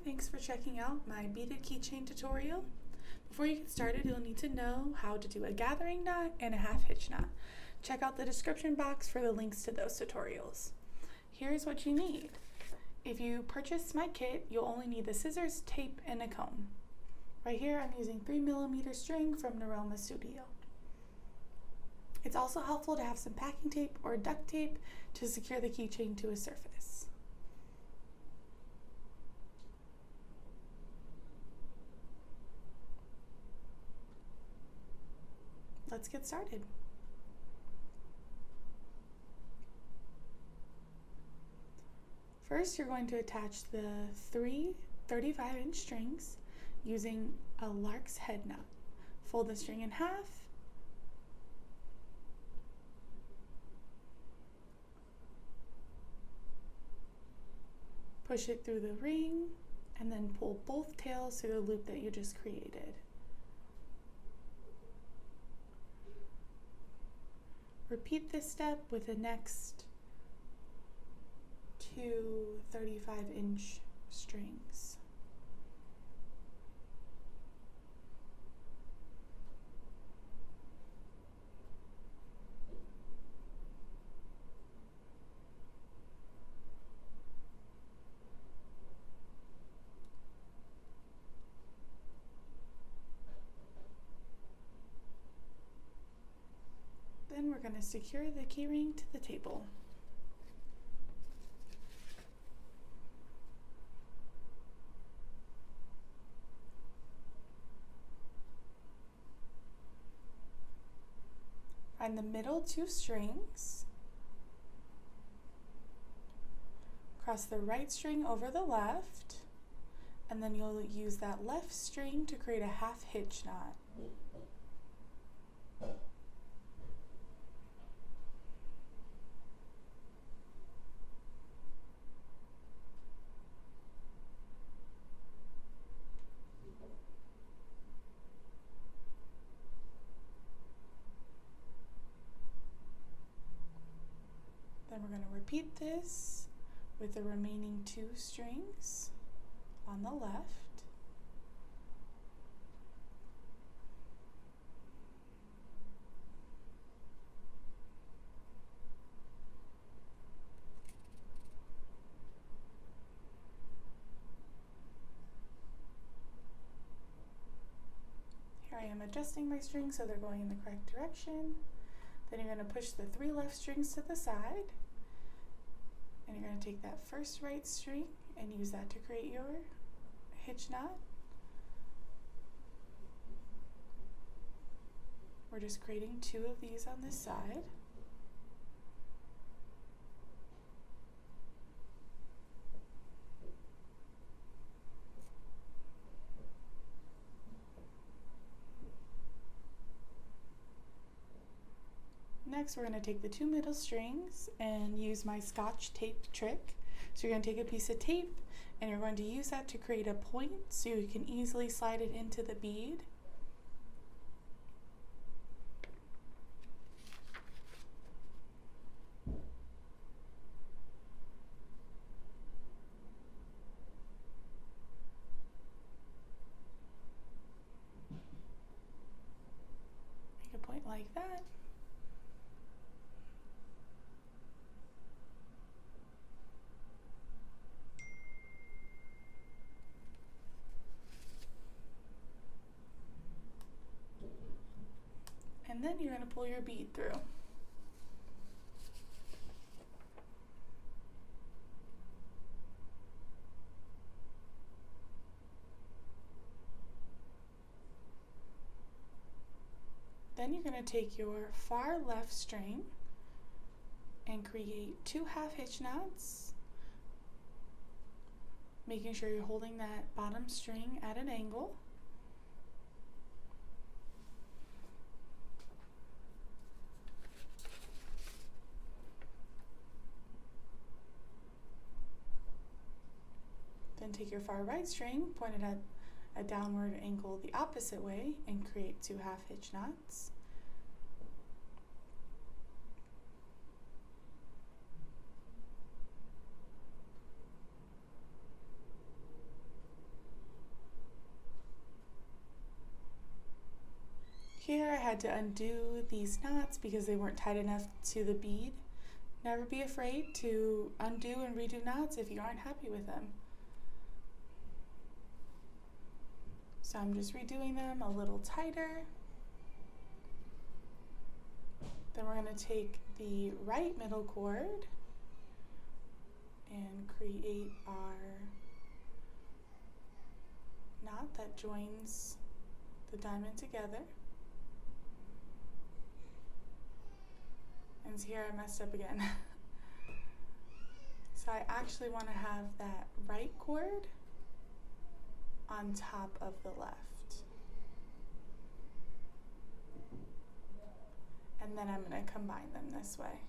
thanks for checking out my beaded keychain tutorial. Before you get started, you'll need to know how to do a gathering knot and a half hitch knot. Check out the description box for the links to those tutorials. Here's what you need. If you purchase my kit, you'll only need the scissors, tape, and a comb. Right here, I'm using 3mm string from Narelma Studio. It's also helpful to have some packing tape or duct tape to secure the keychain to a surface. Let's get started. First, you're going to attach the three 35-inch strings using a lark's head knot. Fold the string in half, push it through the ring, and then pull both tails through the loop that you just created. Repeat this step with the next two 35-inch strings. Then we're going to secure the keyring to the table. Find the middle two strings, cross the right string over the left, and then you'll use that left string to create a half hitch knot. Then we're going to repeat this with the remaining two strings on the left. Here I am adjusting my strings so they're going in the correct direction. Then you're going to push the three left strings to the side, and you're going to take that first right string and use that to create your hitch knot. We're just creating two of these on this side. Next, we're going to take the two middle strings and use my Scotch tape trick. So you're going to take a piece of tape and you're going to use that to create a point so you can easily slide it into the bead. Make a point like that. And then you're going to pull your bead through. Then you're going to take your far left string and create two half hitch knots, making sure you're holding that bottom string at an angle. Then take your far right string, point it at a downward angle the opposite way, and create two half hitch knots. had to undo these knots because they weren't tight enough to the bead. Never be afraid to undo and redo knots if you aren't happy with them. So I'm just redoing them a little tighter. Then we're going to take the right middle cord and create our knot that joins the diamond together. And here I messed up again. So I actually want to have that right cord on top of the left. And then I'm going to combine them this way.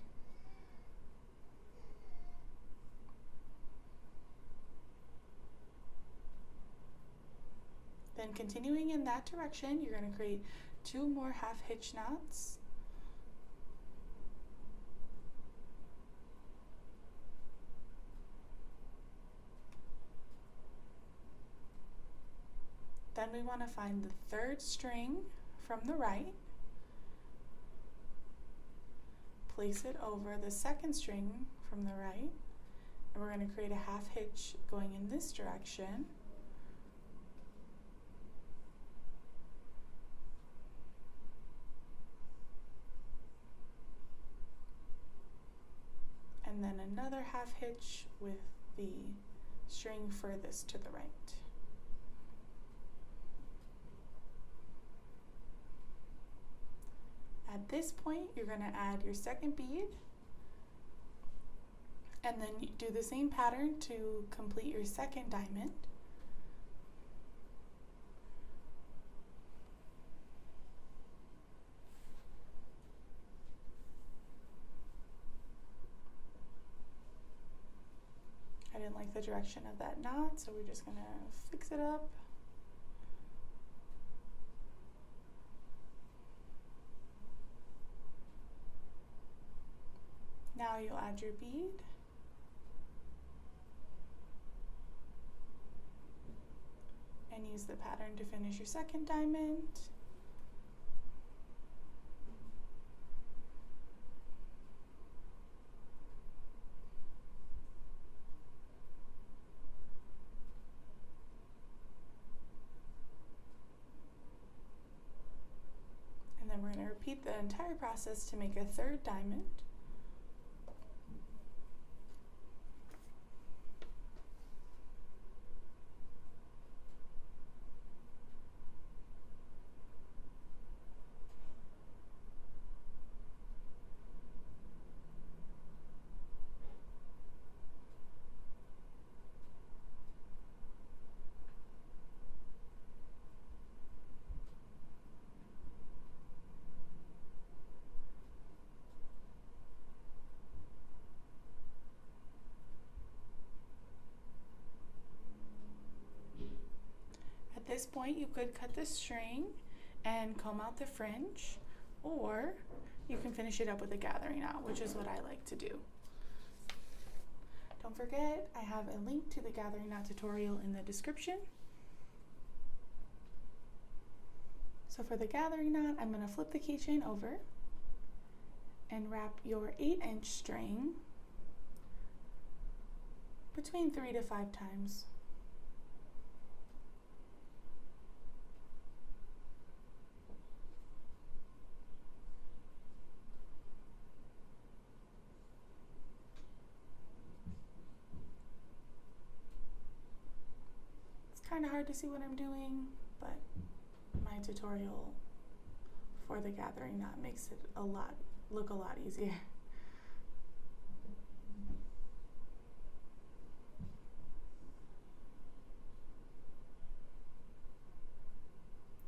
Then continuing in that direction, you're going to create 2 more half hitch knots. Then we want to find the 3rd string from the right, place it over the 2nd string from the right, and we're going to create a half hitch going in this direction. And then another half hitch with the string furthest to the right. At this point, you're going to add your 2nd bead, and then you do the same pattern to complete your 2nd diamond. I didn't like the direction of that knot, so we're just going to fix it up. Now you'll add your bead. And use the pattern to finish your 2nd diamond. And then we're going to repeat the entire process to make a 3rd diamond. At this point, you could cut the string and comb out the fringe, or you can finish it up with a gathering knot, which is what I like to do. Don't forget, I have a link to the gathering knot tutorial in the description. So for the gathering knot, I'm going to flip the keychain over and wrap your 8-inch string between 3 to 5 times. Kind of hard to see what I'm doing, but my tutorial for the gathering knot makes it look a lot easier.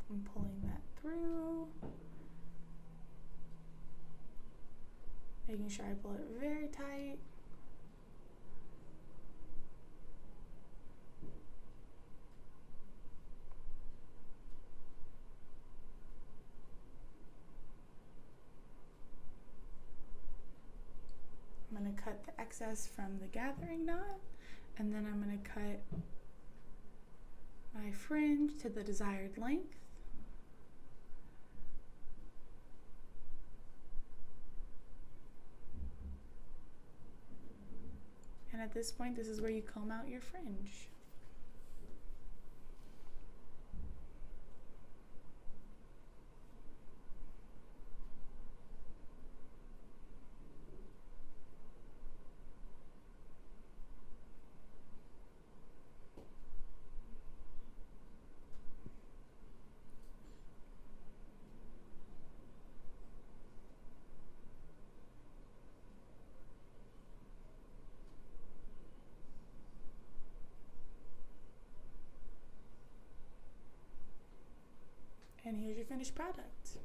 I'm pulling that through, making sure I pull it very tight. I'm going to cut the excess from the gathering knot, and then I'm going to cut my fringe to the desired length. And at this point, this is where you comb out your fringe. And here's your finished product.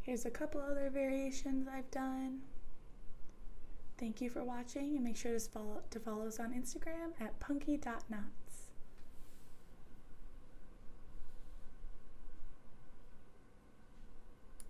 Here's a couple other variations I've done. Thank you for watching, and make sure to follow us on Instagram at punky.knots.